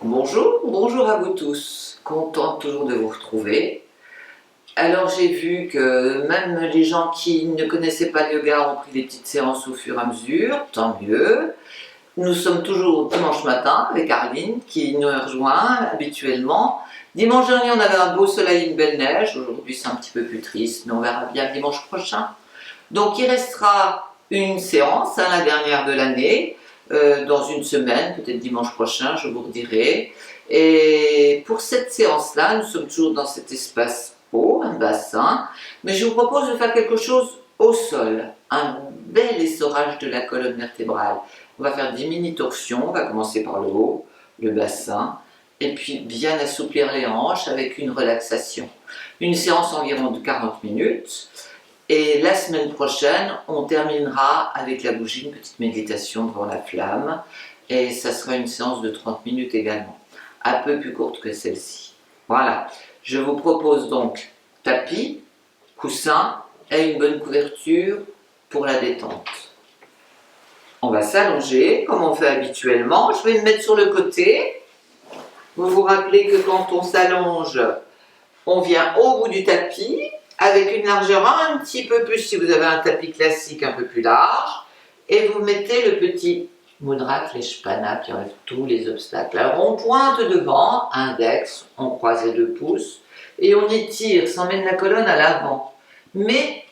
Bonjour, bonjour à vous tous, contente toujours de vous retrouver. Alors j'ai vu que même les gens qui ne connaissaient pas le yoga ont pris des petites séances au fur et à mesure, tant mieux. Nous sommes toujours dimanche matin avec Arline qui nous rejoint habituellement. Dimanche dernier on avait un beau soleil, une belle neige, aujourd'hui c'est un petit peu plus triste, mais on verra bien dimanche prochain. Donc il restera une séance, la dernière de l'année, dans une semaine, peut-être dimanche prochain, je vous redirai. Et pour cette séance-là, nous sommes toujours dans cet espace haut, un bassin, mais je vous propose de faire quelque chose au sol, un bel essorage de la colonne vertébrale. On va faire 10 mini-torsions, on va commencer par le haut, le bassin, et puis bien assouplir les hanches avec une relaxation. Une séance environ de 40 minutes. Et la semaine prochaine, on terminera avec la bougie, une petite méditation devant la flamme. Et ça sera une séance de 30 minutes également, un peu plus courte que celle-ci. Voilà, je vous propose donc tapis, coussin et une bonne couverture pour la détente. On va s'allonger comme on fait habituellement. Je vais me mettre sur le côté. Vous vous rappelez que quand on s'allonge, on vient au bout du tapis avec une largeur un petit peu plus, si vous avez un tapis classique un peu plus large, et vous mettez le petit Mudra Kleshapana qui enlève tous les obstacles. Alors on pointe devant, index, on croise les deux pouces, et on étire, ça emmène la colonne à l'avant. Mais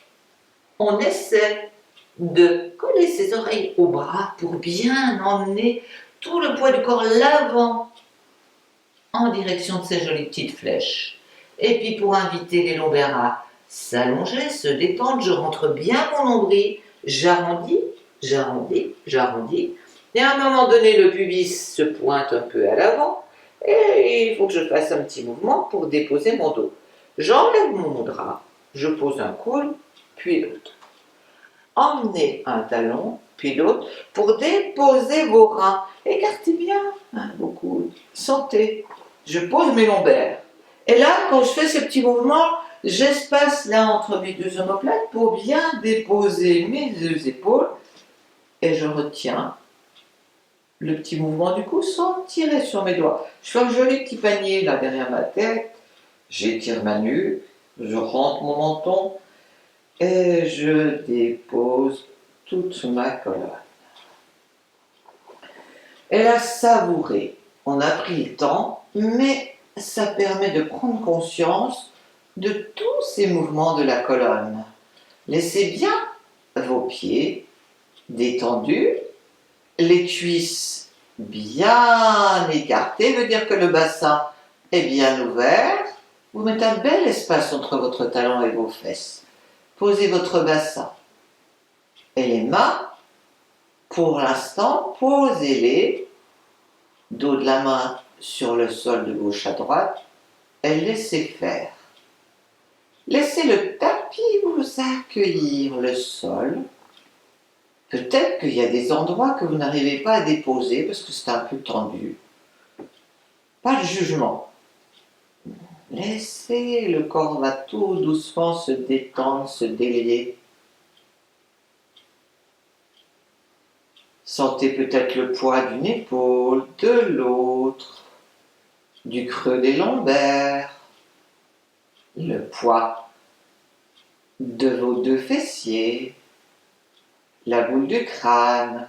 on essaie de coller ses oreilles au bras pour bien emmener tout le poids du corps l'avant en direction de ces jolies petites flèches. Et puis pour inviter les lombaires à s'allonger, se détendre, je rentre bien mon nombril, j'arrondis, j'arrondis, j'arrondis. Et à un moment donné, le pubis se pointe un peu à l'avant et il faut que je fasse un petit mouvement pour déposer mon dos. J'enlève mon mudra, je pose un coude, puis l'autre. Emmenez un talon, puis l'autre, pour déposer vos reins. Écartez bien vos coudes, sentez. Je pose mes lombaires. Et là, quand je fais ce petit mouvement, j'espace là entre mes deux omoplates pour bien déposer mes deux épaules. Et je retiens le petit mouvement du cou sans tirer sur mes doigts. Je fais un joli petit panier là derrière ma tête. J'étire ma nuque, je rentre mon menton et je dépose toute ma colonne. Et là, savourer. On a pris le temps, mais ça permet de prendre conscience de tous ces mouvements de la colonne. Laissez bien vos pieds détendus, les cuisses bien écartées, veut dire que le bassin est bien ouvert. Vous mettez un bel espace entre votre talon et vos fesses. Posez votre bassin. Et les mains, pour l'instant, posez-les, dos de la main sur le sol de gauche à droite, et laissez faire. Laissez le tapis vous accueillir, le sol. Peut-être qu'il y a des endroits que vous n'arrivez pas à déposer parce que c'est un peu tendu. Pas de jugement. Laissez, le corps va tout doucement se détendre, se délier. Sentez peut-être le poids d'une épaule, de l'autre, du creux des lombaires, le poids de vos deux fessiers, la boule du crâne.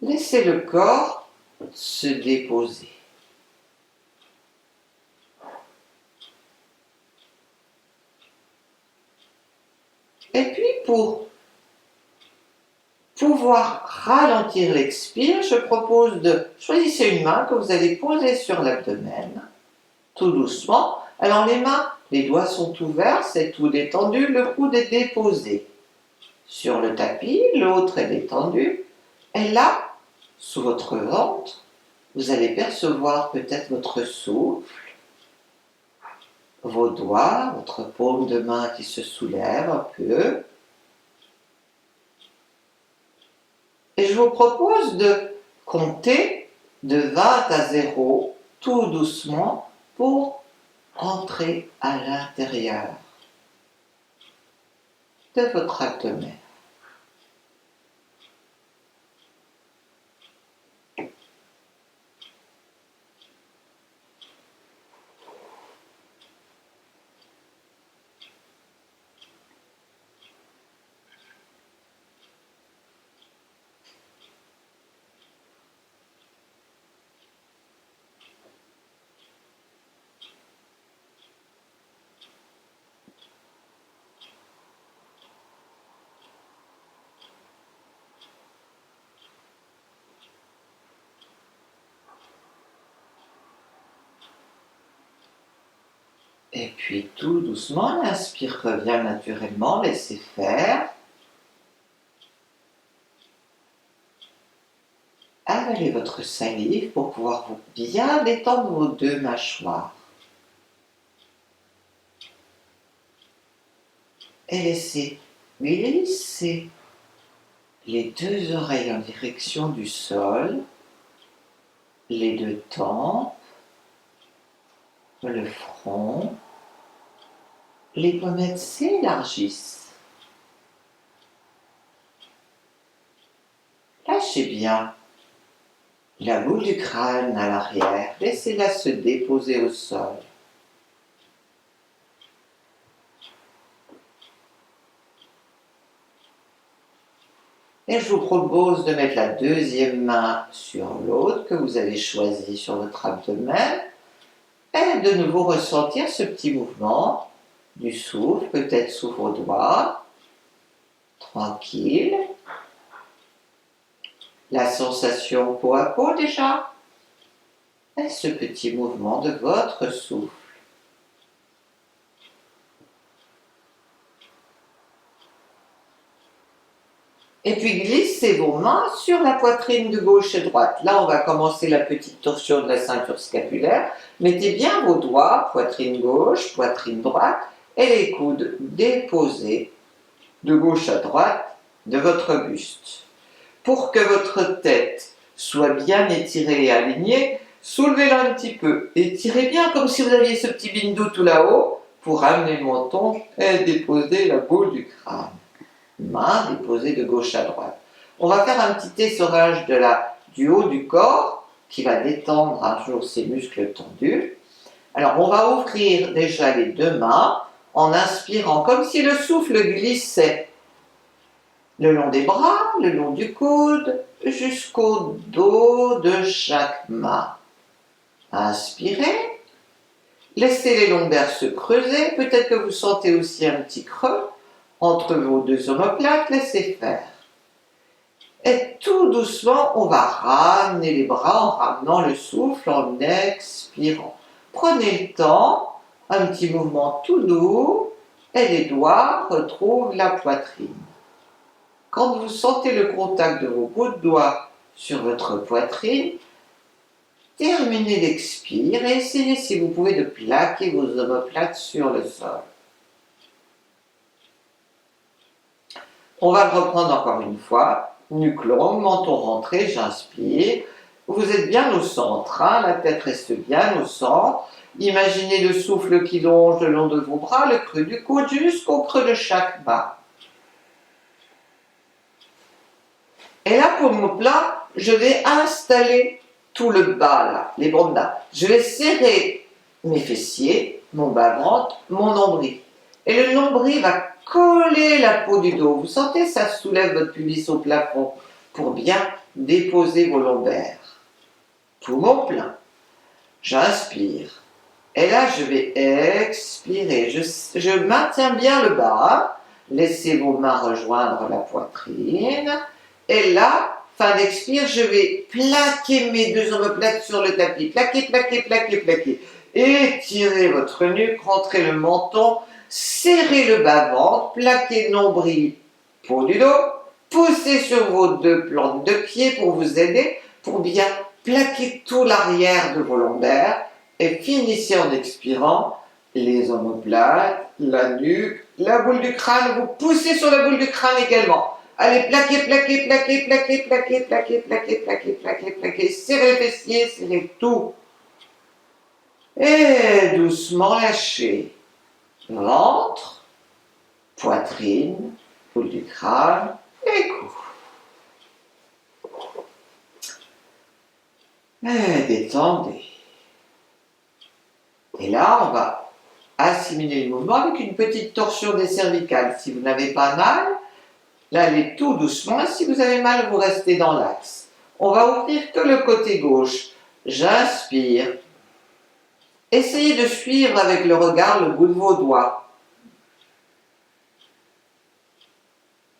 Laissez le corps se déposer. Et puis pour pouvoir ralentir l'expire, je propose de choisir une main que vous allez poser sur l'abdomen, tout doucement. Alors les mains, les doigts sont ouverts, c'est tout détendu, le coude est déposé sur le tapis, l'autre est détendu. Et là, sous votre ventre, vous allez percevoir peut-être votre souffle, vos doigts, votre paume de main qui se soulève un peu. Et je vous propose de compter de 20 à 0, tout doucement, pour entrer à l'intérieur de votre abdomen. Et puis tout doucement, l'inspire revient naturellement, laissez faire. Avalez votre salive pour pouvoir bien détendre vos deux mâchoires. Et laissez glisser les deux oreilles en direction du sol, les deux tempes, le front, les pommettes s'élargissent. Lâchez bien la boule du crâne à l'arrière, laissez-la se déposer au sol. Et je vous propose de mettre la deuxième main sur l'autre que vous avez choisi sur votre abdomen et de nouveau ressentir ce petit mouvement du souffle, peut-être sous vos doigts, tranquille. La sensation peau à peau déjà, et ce petit mouvement de votre souffle. Et puis glissez vos mains sur la poitrine de gauche et droite. Là, on va commencer la petite torsion de la ceinture scapulaire. Mettez bien vos doigts, poitrine gauche, poitrine droite, et les coudes déposés de gauche à droite de votre buste. Pour que votre tête soit bien étirée et alignée, soulevez-la un petit peu. Étirez bien comme si vous aviez ce petit bindou tout là-haut pour amener le menton et déposer la boule du crâne. Main déposée de gauche à droite. On va faire un petit essorage du haut du corps qui va détendre un jour ces muscles tendus. Alors on va ouvrir déjà les deux mains en inspirant comme si le souffle glissait le long des bras, le long du coude, jusqu'au dos de chaque main. Inspirez. Laissez les lombaires se creuser. Peut-être que vous sentez aussi un petit creux entre vos deux omoplates, laissez faire. Et tout doucement, on va ramener les bras en ramenant le souffle, en expirant. Prenez le temps, un petit mouvement tout doux, et les doigts retrouvent la poitrine. Quand vous sentez le contact de vos bouts de doigts sur votre poitrine, terminez l'expire et essayez, si vous pouvez, de plaquer vos omoplates sur le sol. On va le reprendre encore une fois. Nuque longue, menton rentré, j'inspire. Vous êtes bien au centre, hein, la tête reste bien au centre. Imaginez le souffle qui longe le long de vos bras, le creux du coude jusqu'au creux de chaque main. Et là, pour mon plat, je vais installer tout le bas, là, les bras là. Je vais serrer mes fessiers, mon bas-ventre, mon nombril. Et le nombril va coller la peau du dos. Vous sentez, ça soulève votre pubis au plafond pour bien déposer vos lombaires. Poumon plein. J'inspire. Et là, je vais expirer. Je maintiens bien le bas. Laissez vos mains rejoindre la poitrine. Et là, fin d'expire, je vais plaquer mes deux omoplates sur le tapis. Plaquer, plaquer, plaquer, plaquer. Étirez votre nuque, rentrez le menton. Serrez le bas-ventre, plaquez le nombril, peau du dos, poussez sur vos deux plantes de pied pour vous aider, pour bien plaquer tout l'arrière de vos lombaires et finissez en expirant les omoplates, la nuque, la boule du crâne, vous poussez sur la boule du crâne également. Allez, plaquez, plaquez, plaquez, plaquez, plaquez, plaquez, plaquez, plaquez, plaquez, plaquez, serrez les fessiers, serrez tout. Et doucement lâchez. Ventre, poitrine, boule du crâne et cou. Et détendez. Et là, on va assimiler le mouvement avec une petite torsion des cervicales. Si vous n'avez pas mal, là, allez tout doucement. Si vous avez mal, vous restez dans l'axe. On va ouvrir que le côté gauche. J'inspire. Essayez de suivre avec le regard le bout de vos doigts.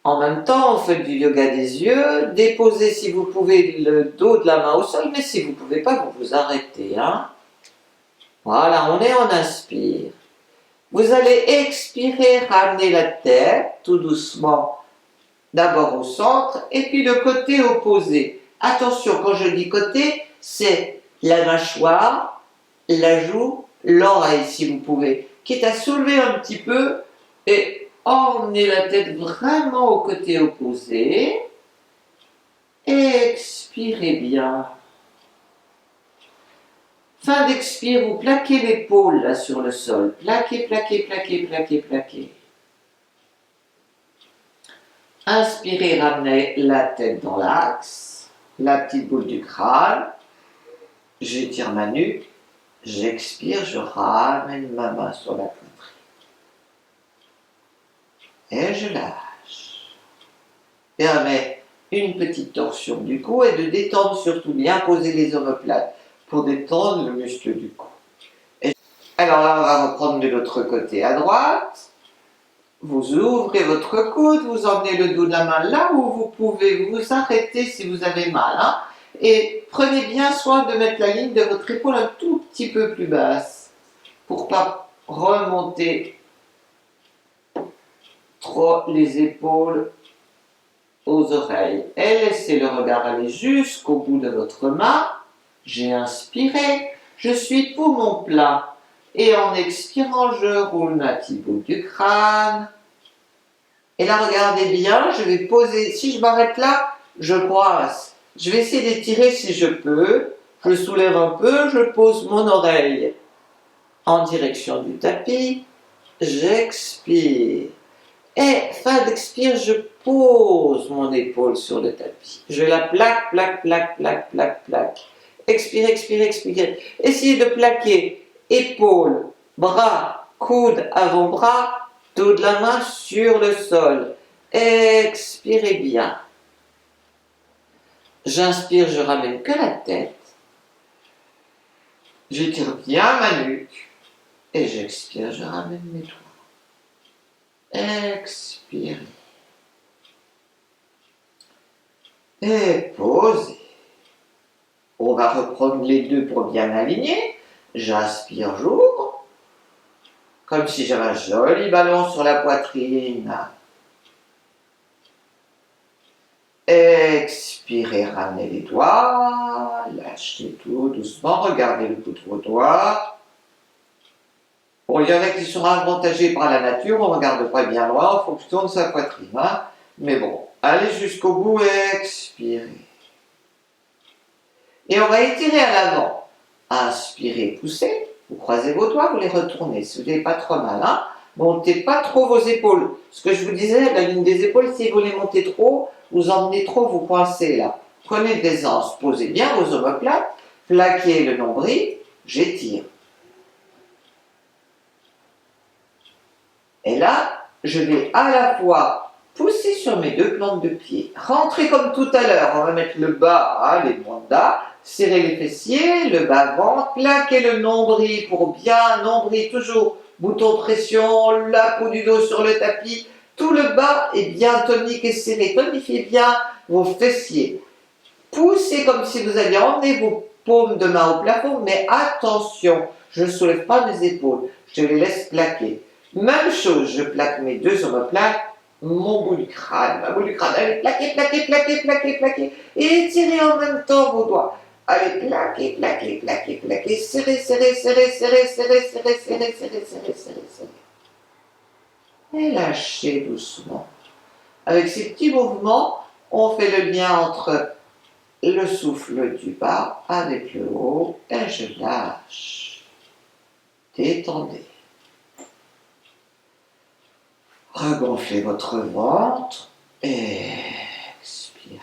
En même temps, vous faites du yoga des yeux. Déposez, si vous pouvez, le dos de la main au sol, mais si vous ne pouvez pas, vous vous arrêtez. Hein. Voilà, on inspire. Vous allez expirer, ramener la tête tout doucement, d'abord au centre et puis le côté opposé. Attention, quand je dis côté, c'est la mâchoire, la joue, l'oreille si vous pouvez, quitte à soulever un petit peu et emmener la tête vraiment au côté opposé. Expirez bien. Fin d'expire, vous plaquez l'épaule là sur le sol. Plaquez, plaquez, plaquez, plaquez, plaquez. Inspirez, ramenez la tête dans l'axe, la petite boule du crâne. J'étire ma nuque. J'expire, je ramène ma main sur la poitrine. Et je lâche. Permet une petite torsion du cou et de détendre surtout bien poser les omoplates pour détendre le muscle du cou. Alors là, on va reprendre de l'autre côté à droite. Vous ouvrez votre coude, vous emmenez le dos de la main là où vous pouvez vous arrêter si vous avez mal. Hein, et prenez bien soin de mettre la ligne de votre épaule un tout petit peu plus basse pour ne pas remonter trop les épaules aux oreilles. Et laissez le regard aller jusqu'au bout de votre main. J'ai inspiré, je suis poumon plat. Et en expirant, je roule ma petite boule du crâne. Et là, regardez bien, je vais poser, si je m'arrête là, je croise. Je vais essayer d'étirer si je peux. Je soulève un peu, je pose mon oreille en direction du tapis. J'expire. Et fin d'expire, je pose mon épaule sur le tapis. Je la plaque, plaque, plaque, plaque, plaque, plaque. Expire, expire, expire. Essayez de plaquer épaule, bras, coude, avant-bras, dos de la main sur le sol. Expirez bien. J'inspire, je ramène que la tête. J'étire bien ma nuque. Et j'expire, je ramène mes doigts. Expirez. Et posez. On va reprendre les deux pour bien aligner. J'inspire, j'ouvre. Comme si j'avais un joli ballon sur la poitrine. Expirez, ramenez les doigts. Lâchez tout doucement. Regardez le bout de vos doigts. Bon, il y en a qui sont avantagés par la nature. On ne regarde pas bien loin en fonction de sa poitrine. Hein. Mais bon, allez jusqu'au bout et expirez. Et on va étirer à l'avant. Inspirez, poussez. Vous croisez vos doigts, vous les retournez. Si vous n'avez pas trop mal, hein, montez pas trop vos épaules. Ce que je vous disais, la ligne des épaules, si vous les montez trop, vous emmenez trop, vous coincez là. Prenez de l'aisance, posez bien vos omoplates, plaquez le nombril, j'étire. Et là, je vais à la fois pousser sur mes deux plantes de pied, rentrer comme tout à l'heure, on va mettre le bas, hein, les moindres, serrer les fessiers, le bas-ventre, plaquer le nombril pour bien, nombril toujours, bouton pression, la peau du dos sur le tapis, tout le bas est bien tonique et serré, tonifiez bien vos fessiers. Poussez comme si vous alliez emmener vos paumes de main au plafond, mais attention, je ne soulève pas mes épaules, je les laisse plaquer. Même chose, je plaque mes deux omoplates, mon bout du crâne, ma boule du crâne, allez, plaquez, plaquez, plaquez, plaquez, plaquez, et étirez en même temps vos doigts. Allez, plaquez, plaquez, plaquez, plaquez, serrez, serrez, serrez, serrez, serrez, serrez, serrez, serrez, serrez, serrez, serrez. Et lâchez doucement. Avec ces petits mouvements, on fait le lien entre le souffle du bas avec le haut, et je lâche. Détendez. Regonflez votre ventre et expirez.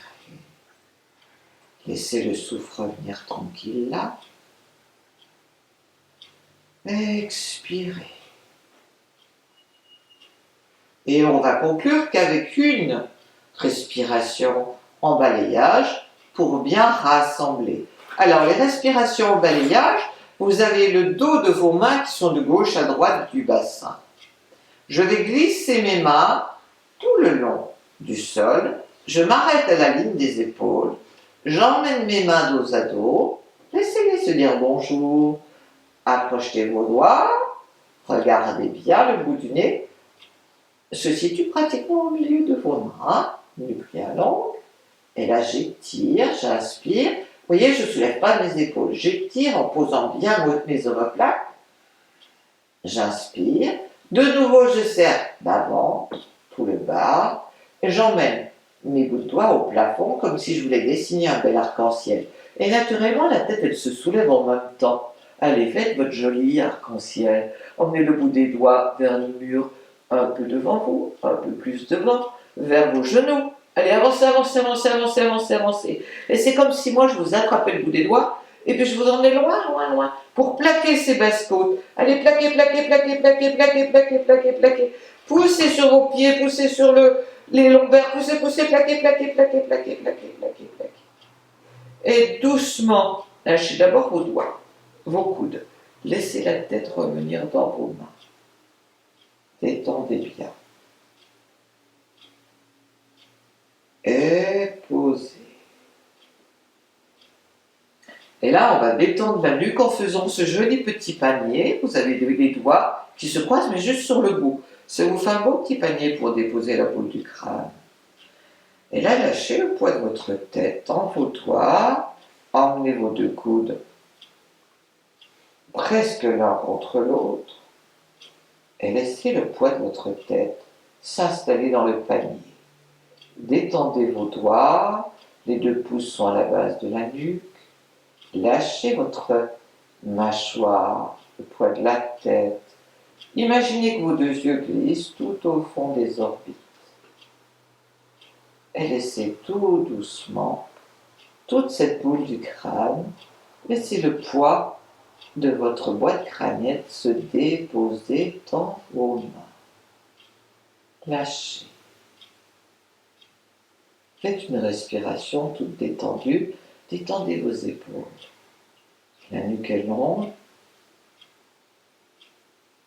Laissez le souffle revenir tranquille là. Expirez. Et on va conclure qu'avec une respiration en balayage pour bien rassembler. Alors les respirations en balayage, vous avez le dos de vos mains qui sont de gauche à droite du bassin. Je vais glisser mes mains tout le long du sol. Je m'arrête à la ligne des épaules. J'emmène mes mains dos à dos. Laissez-les se dire bonjour. Approchez vos doigts. Regardez bien, le bout du nez se situe pratiquement au milieu de vos mains, nuque bien longue. Et là, j'étire, j'inspire. Vous voyez, je ne soulève pas mes épaules. J'étire en posant bien mes omoplates. J'inspire. De nouveau, je serre d'avant, tout le bas. Et j'emmène mes bouts de doigts au plafond comme si je voulais dessiner un bel arc-en-ciel. Et naturellement, la tête, elle se soulève en même temps. Allez, faites votre joli arc-en-ciel. Emmenez le bout des doigts vers le mur, un peu devant vous, un peu plus devant, vers vos genoux. Allez, avancez, avancez, avancez, avancez, avancez, avancez. Et c'est comme si moi, je vous attrapais le bout des doigts, et puis je vous emmenais loin, loin, loin, pour plaquer ces basses côtes. Allez, plaquez, plaquez, plaquez, plaquez, plaquez, plaquez, plaquez, plaquez. Poussez sur vos pieds, poussez sur les lombaires, poussez, poussez, plaquez, plaquez, plaquez, plaquez, plaquez, plaquez, plaquez. Et doucement, lâchez d'abord vos doigts, vos coudes. Laissez la tête revenir dans vos mains. Détendez bien. Et posez. Et là, on va détendre la nuque en faisant ce joli petit panier. Vous avez les doigts qui se croisent, mais juste sur le bout. Ça vous fait un beau petit panier pour déposer la boule du crâne. Et là, lâchez le poids de votre tête dans vos doigts. Emmenez vos deux coudes presque l'un contre l'autre. Et laissez le poids de votre tête s'installer dans le panier. Détendez vos doigts. Les deux pouces sont à la base de la nuque. Lâchez votre mâchoire, le poids de la tête. Imaginez que vos deux yeux glissent tout au fond des orbites. Et laissez tout doucement toute cette boule du crâne, laissez le poids de votre boîte crânienne se déposer dans vos mains. Lâchez. Faites une respiration toute détendue. Détendez vos épaules. La nuque est longue.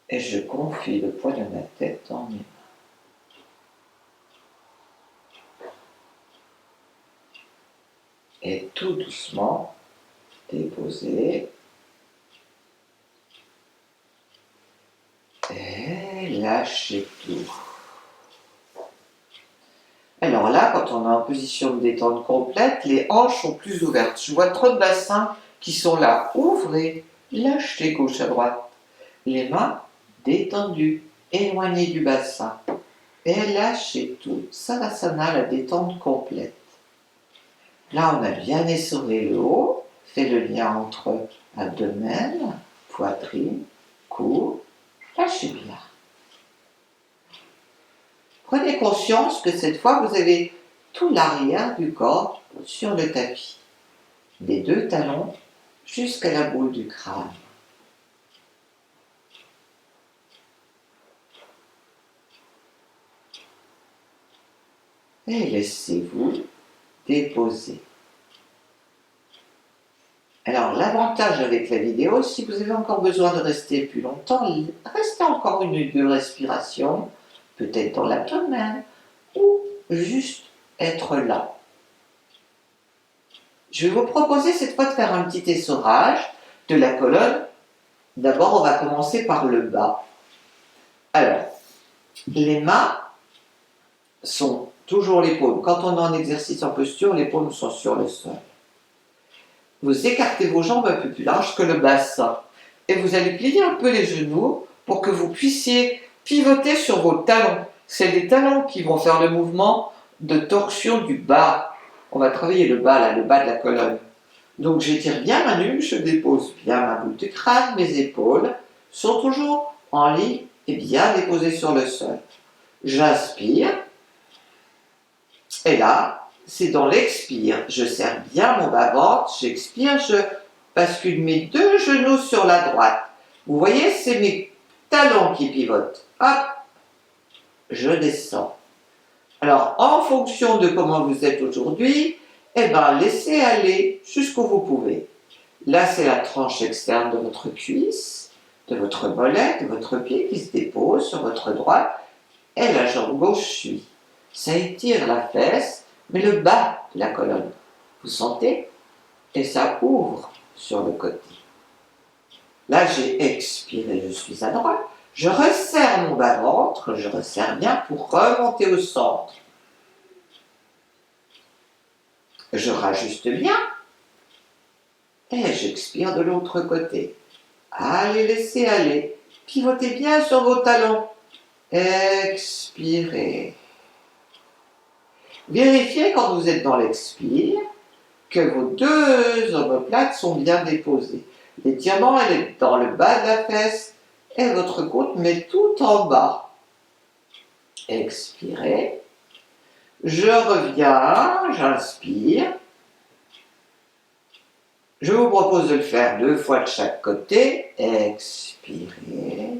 Et je confie le poids de ma tête dans mes mains. Et tout doucement, déposez. Et lâchez tout. Alors là, quand on est en position de détente complète, les hanches sont plus ouvertes. Je vois trop de bassins qui sont là. Ouvrez, lâchez gauche à droite. Les mains détendues, éloignées du bassin. Et lâchez tout. Savasana, la détente complète. Là, on a bien essoré le haut, fait le lien entre abdomen, poitrine, cou. Lâchez bien. Prenez conscience que cette fois, vous avez tout l'arrière du corps sur le tapis. Des deux talons jusqu'à la boule du crâne. Et laissez-vous déposer. Alors, l'avantage avec la vidéo, si vous avez encore besoin de rester plus longtemps, restez encore une ou deux respirations, peut-être dans l'abdomen, ou juste être là. Je vais vous proposer cette fois de faire un petit essorage de la colonne. D'abord, on va commencer par le bas. Alors, les mains sont toujours les paumes. Quand on est en exercice en posture, les paumes sont sur le sol. Vous écartez vos jambes un peu plus larges que le bassin. Et vous allez plier un peu les genoux pour que vous puissiez pivoter sur vos talons. C'est les talons qui vont faire le mouvement de torsion du bas. On va travailler le bas, là, le bas de la colonne. Donc j'étire bien ma nuque, je dépose bien ma boule du crâne, mes épaules sont toujours en ligne et bien déposées sur le sol. J'inspire. Et là, c'est dans l'expire. Je serre bien mon bas-ventre, j'expire, je bascule mes deux genoux sur la droite. Vous voyez, c'est mes talons qui pivotent. Hop, je descends. Alors, en fonction de comment vous êtes aujourd'hui, eh ben, laissez aller jusqu'où vous pouvez. Là, c'est la tranche externe de votre cuisse, de votre mollet, de votre pied qui se dépose sur votre droite et la jambe gauche suit. Ça étire la fesse, mais le bas de la colonne. Vous sentez? Et ça ouvre sur le côté. Là, j'ai expiré, je suis à droite. Je resserre mon bas-ventre, je resserre bien pour remonter au centre. Je rajuste bien et j'expire de l'autre côté. Allez, laissez aller. Pivotez bien sur vos talons. Expirez. Vérifiez quand vous êtes dans l'expire que vos deux omoplates sont bien déposées. L'étirement, elle est dans le bas de la fesse et votre côte met tout en bas. Expirez. Je reviens, j'inspire. Je vous propose de le faire 2 fois de chaque côté. Expirez.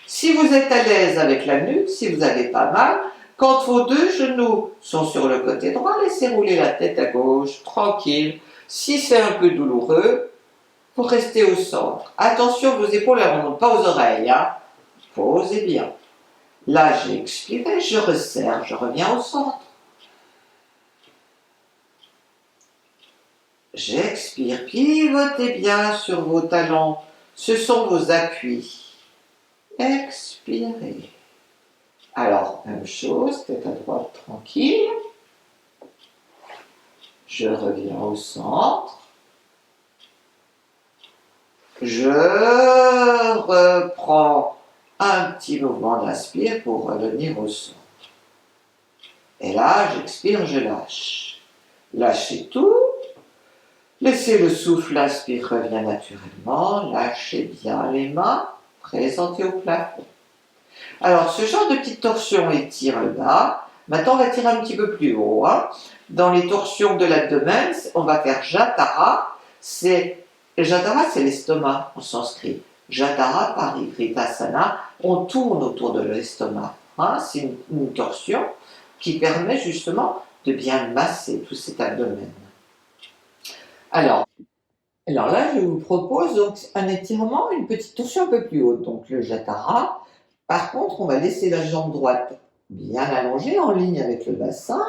Si vous êtes à l'aise avec la nuque, si vous n'avez pas mal, quand vos deux genoux sont sur le côté droit, laissez rouler la tête à gauche, tranquille. Si c'est un peu douloureux, vous restez au centre. Attention, vos épaules ne remontent pas aux oreilles. Hein. Posez bien. Là, j'ai expiré, je resserre, je reviens au centre. J'expire, pivotez bien sur vos talons. Ce sont vos appuis. Expirez. Alors, même chose, tête à droite, tranquille. Je reviens au centre. Je reprends un petit mouvement d'inspire pour revenir au centre. Et là, j'expire, je lâche. Lâchez tout. Laissez le souffle, l'inspire revient naturellement. Lâchez bien les mains, présentez au plafond. Alors, ce genre de petite torsion étire le bas. Maintenant, on va tirer un petit peu plus haut. Hein. Dans les torsions de l'abdomen, on va faire Jatara. Jatara, c'est l'estomac en sanskrit. Jatara, Parivritasana, on tourne autour de l'estomac. Hein. C'est une torsion qui permet justement de bien masser tout cet abdomen. Alors là, je vous propose donc un étirement, une petite torsion un peu plus haute, donc le Jatara. Par contre, on va laisser la jambe droite bien allongée, en ligne avec le bassin.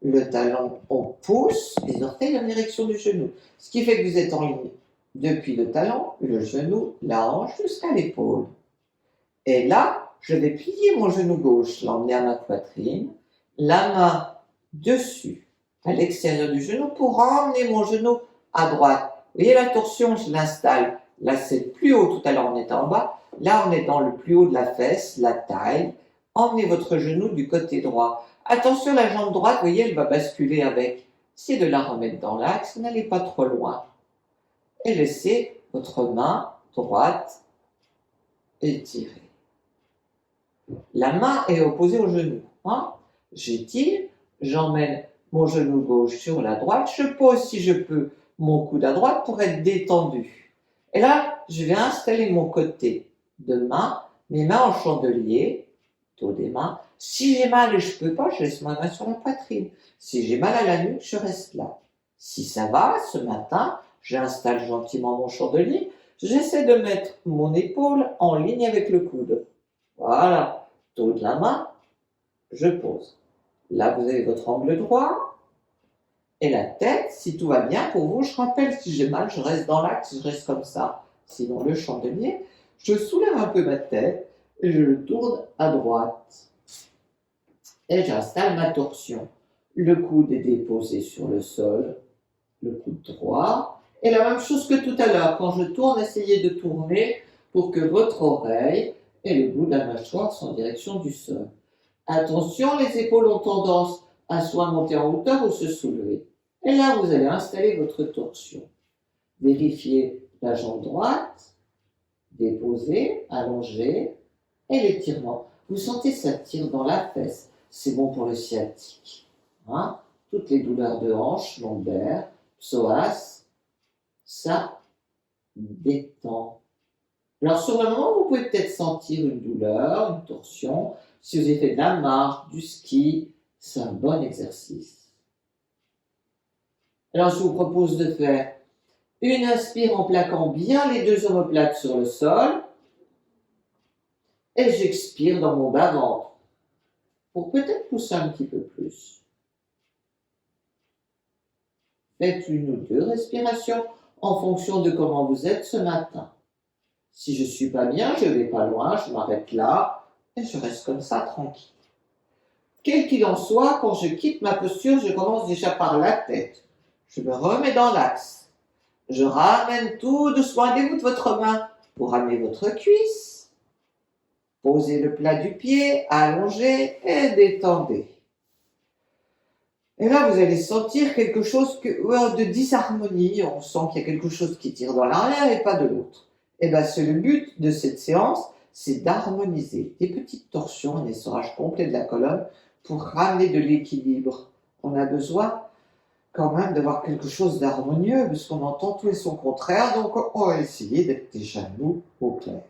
Le talon, on pousse les orteils en direction du genou. Ce qui fait que vous êtes en ligne depuis le talon, le genou, la hanche jusqu'à l'épaule. Et là, je vais plier mon genou gauche, l'emmener à ma poitrine, la main dessus, à l'extérieur du genou, pour emmener mon genou à droite. Vous voyez la torsion, je l'installe. Là, c'est plus haut, tout à l'heure on était en bas. Là, on est dans le plus haut de la fesse, la taille. Emmenez votre genou du côté droit. Attention, la jambe droite, vous voyez, elle va basculer avec. Essayez de la remettre dans l'axe, n'allez pas trop loin. Et laissez votre main droite étirée. La main est opposée au genou. Hein. J'étire, j'emmène mon genou gauche sur la droite, je pose si je peux mon coude à droite pour être détendu. Et là, je vais installer mon côté de main, mes mains en chandelier, dos des mains. Si j'ai mal et je peux pas, je laisse ma main sur la poitrine. Si j'ai mal à la nuque, je reste là. Si ça va, ce matin, j'installe gentiment mon chandelier. J'essaie de mettre mon épaule en ligne avec le coude. Voilà, dos de la main, je pose. Là, vous avez votre angle droit. Et la tête, si tout va bien pour vous, je rappelle, si j'ai mal, je reste dans l'axe, je reste comme ça. Sinon, le chandelier, je soulève un peu ma tête et je le tourne à droite. Et j'installe ma torsion. Le coude est déposé sur le sol, le coude droit. Et la même chose que tout à l'heure, quand je tourne, essayez de tourner pour que votre oreille et le bout de la mâchoire sont en direction du sol. Attention, les épaules ont tendance à soit monter en hauteur ou se soulever. Et là, vous allez installer votre torsion. Vérifiez la jambe droite, déposée, allongée, et l'étirement. Vous sentez ça tire dans la fesse. C'est bon pour le sciatique. Hein? Toutes les douleurs de hanche, lombaire, psoas, ça détend. Alors sur le moment, vous pouvez peut-être sentir une douleur, une torsion. Si vous avez fait de la marche, du ski, c'est un bon exercice. Alors je vous propose de faire une inspire en plaquant bien les deux omoplates sur le sol. Et j'expire dans mon bas-ventre pour peut-être pousser un petit peu plus. Faites une ou deux respirations en fonction de comment vous êtes ce matin. Si je suis pas bien, je vais pas loin, je m'arrête là et je reste comme ça tranquille. Quel qu'il en soit, quand je quitte ma posture, je commence déjà par la tête. Je me remets dans l'axe. Je ramène tout doucement, dégoûte votre main pour ramener votre cuisse. Posez le plat du pied, allongez et détendez. Et là, vous allez sentir quelque chose de disharmonie. On sent qu'il y a quelque chose qui tire dans l'arrière et pas de l'autre. Et bien, c'est le but de cette séance, c'est d'harmoniser des petites torsions, un essorage complet de la colonne pour ramener de l'équilibre. On a besoin quand même d'avoir quelque chose d'harmonieux parce qu'on entend tout et son contraire. Donc, on va essayer d'être déjà nous au clair.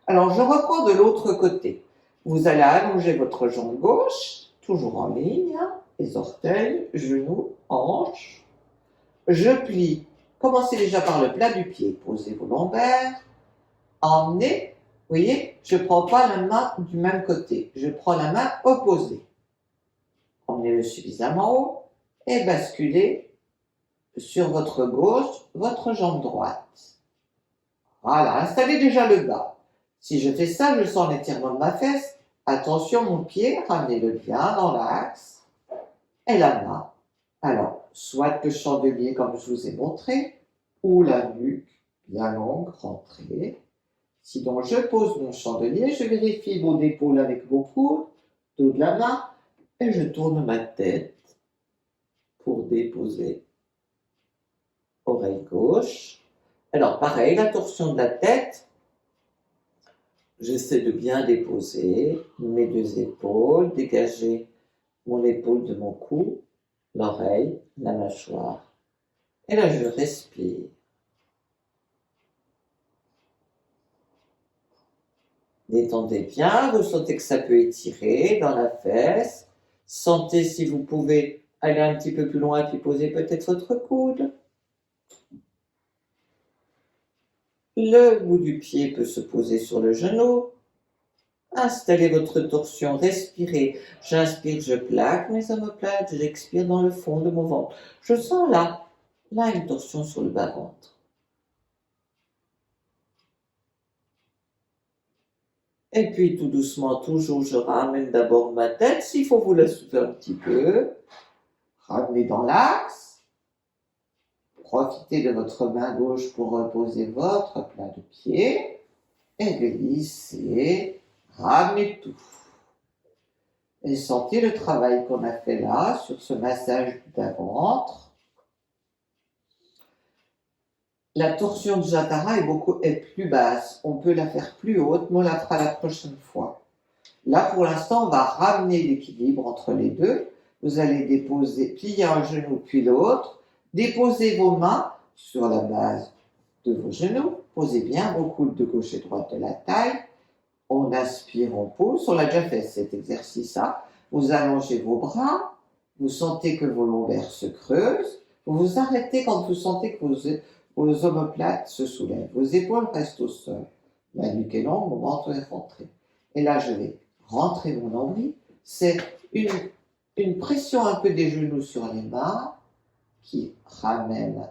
Alors, je reprends de l'autre côté. Vous allez allonger votre jambe gauche, toujours en ligne, les orteils, genoux, hanches. Je plie. Commencez déjà par le plat du pied. Posez vos lombaires. Emmenez. Vous voyez, je ne prends pas la main du même côté. Je prends la main opposée. Emmenez-le suffisamment haut et basculez sur votre gauche, votre jambe droite. Voilà, installez déjà le bas. Si je fais ça, je sens l'étirement de ma fesse. Attention, mon pied, ramenez-le bien dans l'axe. Et la main. Alors, soit le chandelier comme je vous ai montré, ou la nuque bien longue, rentrée. Si donc je pose mon chandelier, je vérifie vos épaules avec vos coudes, dos de la main, et je tourne ma tête pour déposer. Oreille gauche. Alors, pareil, la torsion de la tête. J'essaie de bien déposer mes deux épaules, dégager mon épaule de mon cou, l'oreille, la mâchoire. Et là, je respire. Détendez bien, vous sentez que ça peut étirer dans la fesse. Sentez si vous pouvez aller un petit peu plus loin puis poser peut-être votre coude. Le bout du pied peut se poser sur le genou. Installez votre torsion, respirez. J'inspire, je plaque mes omoplates, j'expire dans le fond de mon ventre. Je sens là une torsion sur le bas-ventre. Et puis tout doucement, toujours, je ramène d'abord ma tête. S'il faut vous la soulever un petit peu. Ramenez dans l'axe. Profitez de votre main gauche pour reposer votre plat de pied. Et glissez. Ramenez tout. Et sentez le travail qu'on a fait là, sur ce massage du bas-ventre. La torsion de Jatara est plus basse. On peut la faire plus haute, mais on la fera la prochaine fois. Là, pour l'instant, on va ramener l'équilibre entre les deux. Vous allez plier un genou puis l'autre. Déposez vos mains sur la base de vos genoux. Posez bien vos coudes de gauche et droite de la taille. On inspire, on pousse. On l'a déjà fait cet exercice-là. Vous allongez vos bras. Vous sentez que vos lombaires se creusent. Vous vous arrêtez quand vous sentez que vos omoplates se soulèvent. Vos épaules restent au sol. La nuque est longue, mon menton est rentré. Et là, je vais rentrer mon nombril. C'est une pression un peu des genoux sur les mains qui ramène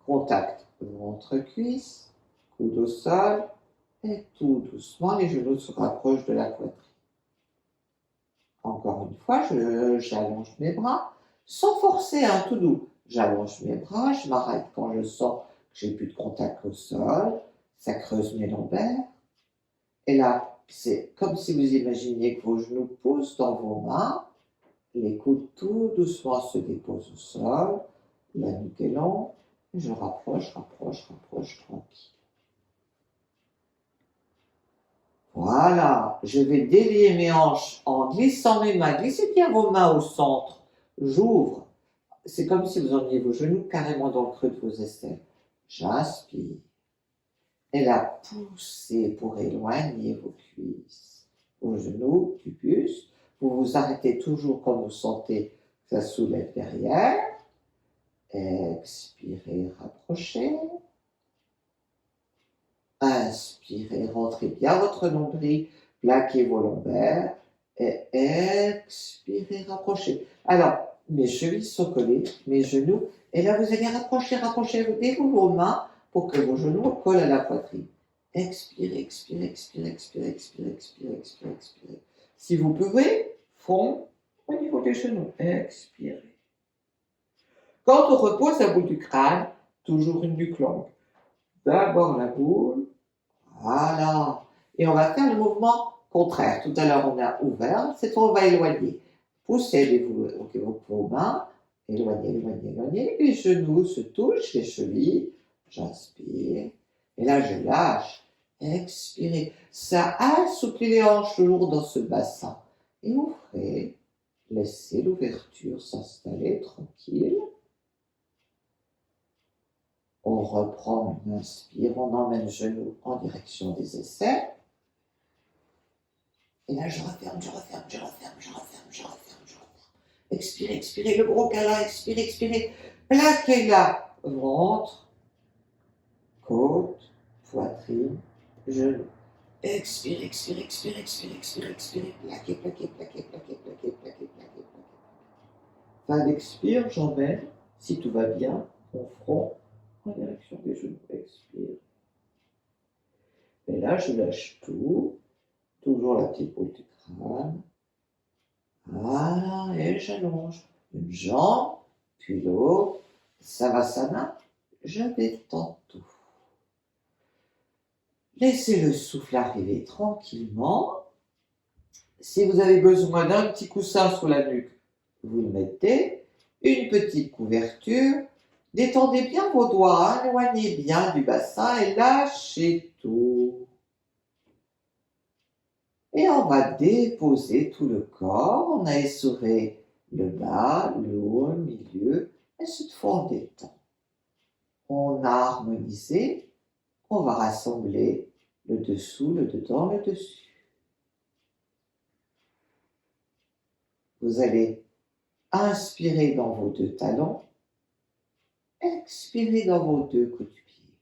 contact ventre-cuisse, coude au sol, et tout doucement, les genoux se rapprochent de la poitrine. Encore une fois, j'allonge mes bras, sans forcer, tout doux. J'allonge mes bras, je m'arrête quand je sens que j'ai plus de contact au sol, ça creuse mes lombaires. Et là, c'est comme si vous imaginiez que vos genoux poussent dans vos mains, les coudes tout doucement se déposent au sol, la nuque est longue, et je rapproche, tranquille. Voilà, je vais délier mes hanches en glissant mes mains. Glissez bien vos mains au centre. J'ouvre. C'est comme si vous emmeniez vos genoux carrément dans le creux de vos aisselles. J'inspire. Et là, poussez pour éloigner vos cuisses. Vos genoux du buste. Vous vous arrêtez toujours quand vous sentez que ça soulève derrière. Expirez, rapprochez. Inspirez, rentrez bien votre nombril, plaquez vos lombaires et expirez, rapprochez. Alors, mes chevilles sont collées, mes genoux, et là vous allez rapprocher, déroulez vos mains pour que vos genoux collent à la poitrine. Expirez, expirez, expirez, expirez, expirez, expirez, expirez, expirez. Si vous pouvez, front au niveau des genoux. Expirez. Quand on repose la boule du crâne, toujours une nuque longue. D'abord la boule, voilà. Et on va faire le mouvement contraire. Tout à l'heure, on a ouvert, cette fois, on va éloigner. Poussez vos mains, éloignez, éloignez, éloignez. Les genoux se touchent, les chevilles. J'inspire. Et là, je lâche. Expirez. Ça assouplit les hanches lourdes dans ce bassin. Et ouvrez. Laissez l'ouverture s'installer tranquille. On reprend, on inspire, on emmène le genou en direction des aisselles. Et là, je referme, je referme, je referme, je referme, je referme, je referme. Expirez, expirez, le gros câlin, expirez, expirez. Plaquez là, ventre, côte, poitrine, genou. Expirez, expirez, expirez, expirez, expirez, expirez. Plaquez, plaquez, plaquez, plaquez, plaquez, plaquez, plaquez, plaquez. Fin d'expire, j'emmène, si tout va bien, mon front en direction des genoux. Expire. Et là, je lâche tout. Toujours la petite boule du crâne. Voilà, et j'allonge une jambe, puis l'autre. Savasana, je détends tout. Laissez le souffle arriver tranquillement. Si vous avez besoin d'un petit coussin sur la nuque, vous le mettez. Une petite couverture. Détendez bien vos doigts, éloignez bien du bassin et lâchez tout. Et on va déposer tout le corps. On a essoré le bas, le haut, le milieu. Et cette fois, on détend. On a harmonisé. On va rassembler le dessous, le dedans, le dessus. Vous allez inspirer dans vos deux talons. Expirez dans vos deux coups de pied.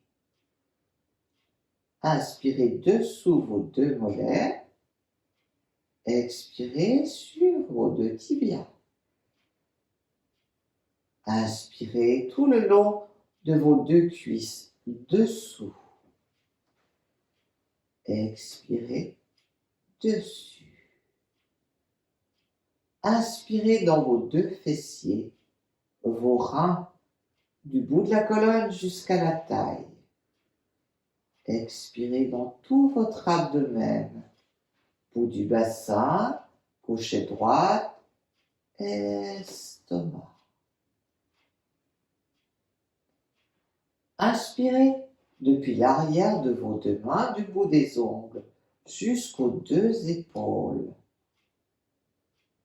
Inspirez dessous vos deux molaires. Expirez sur vos deux tibias. Inspirez tout le long de vos deux cuisses, dessous. Expirez, dessus. Inspirez dans vos deux fessiers, vos reins, du bout de la colonne jusqu'à la taille. Expirez dans tout votre abdomen, bout du bassin, gauche et droite, estomac. Inspirez depuis l'arrière de vos deux mains, du bout des ongles, jusqu'aux deux épaules.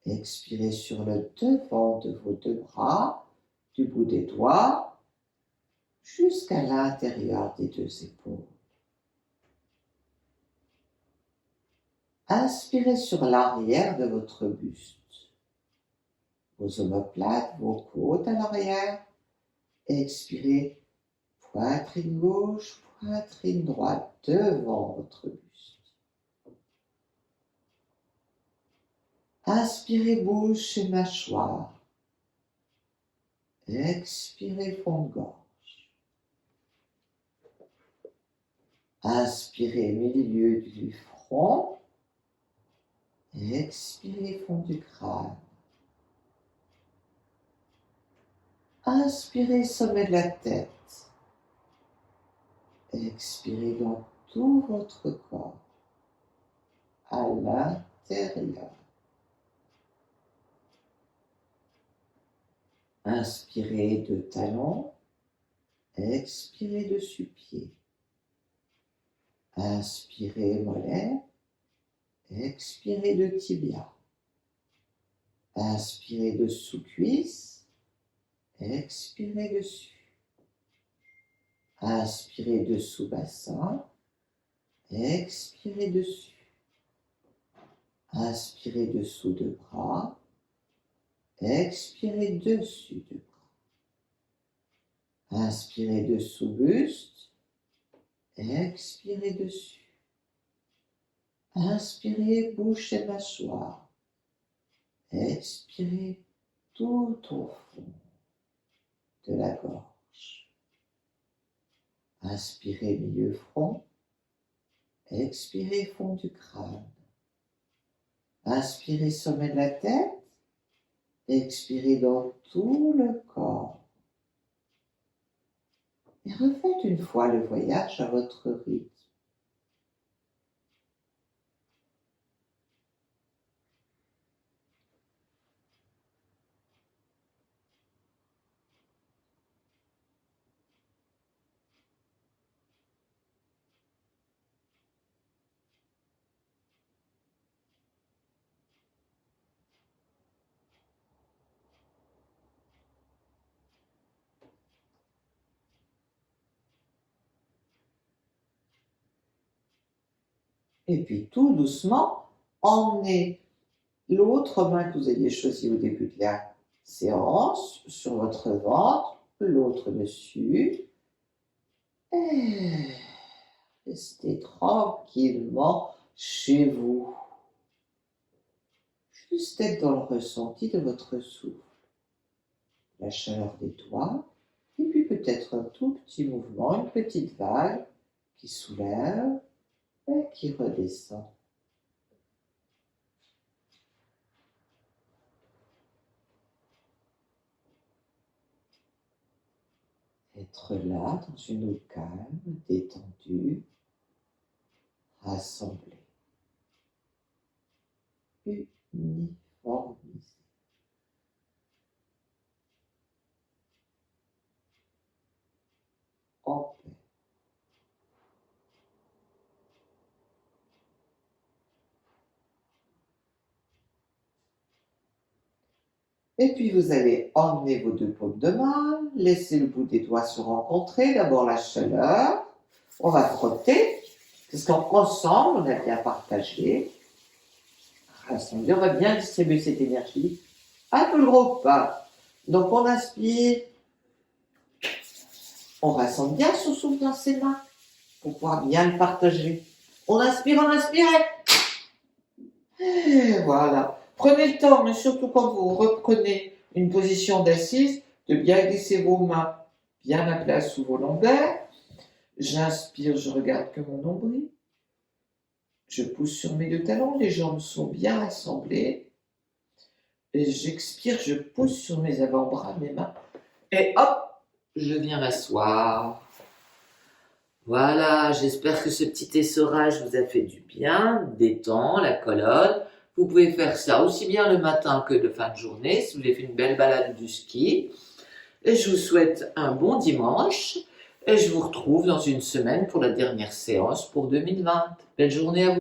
Expirez sur le devant de vos deux bras, du bout des doigts, jusqu'à l'intérieur des deux épaules. Inspirez sur l'arrière de votre buste, vos omoplates, vos côtes à l'arrière. Expirez, poitrine gauche, poitrine droite devant votre buste. Inspirez, bouche et mâchoire. Expirez, fond de gorge. Inspirez, milieu du front. Expirez, fond du crâne. Inspirez, sommet de la tête. Expirez dans tout votre corps, à l'intérieur. Inspirez de talons, expirez dessus pied. Inspirez mollet, expirez de tibia. Inspirez dessous cuisse, expirez dessus. Inspirez dessous bassin, expirez dessus. Inspirez dessous de bras, expirez dessus de bras. Inspirez dessous buste, expirez dessus. Inspirez bouche et mâchoire. Expirez tout au fond de la gorge. Inspirez milieu front. Expirez fond du crâne. Inspirez sommet de la tête. Expirez dans tout le corps. Et refaites une fois le voyage à votre rythme. Et puis tout doucement, emmenez l'autre main que vous aviez choisie au début de la séance sur votre ventre, l'autre dessus. Et restez tranquillement chez vous. Juste être dans le ressenti de votre souffle. La chaleur des doigts, et puis peut-être un tout petit mouvement, une petite vague qui soulève et qui redescend. Être là, dans une eau calme, détendue, rassemblée, uniformisée. En paix. Et puis vous allez emmener vos deux paumes de main, laisser le bout des doigts se rencontrer, d'abord la chaleur, on va frotter, parce qu'ensemble on a bien partagé, rassembler, on va bien distribuer cette énergie à tout le groupe. Donc on inspire, on rassemble bien son souffle dans ses mains, pour pouvoir bien le partager. On inspire, et voilà. Prenez le temps, mais surtout quand vous reprenez une position d'assise, de bien glisser vos mains bien à plat sous vos lombaires. J'inspire, je regarde que mon nombril. Je pousse sur mes deux talons, les jambes sont bien rassemblées. Et j'expire, je pousse sur mes avant-bras, mes mains. Et hop, je viens m'asseoir. Voilà, j'espère que ce petit essorage vous a fait du bien, détend la colonne. Vous pouvez faire ça aussi bien le matin que de fin de journée, si vous avez fait une belle balade du ski. Et je vous souhaite un bon dimanche. Et je vous retrouve dans une semaine pour la dernière séance pour 2020. Belle journée à vous.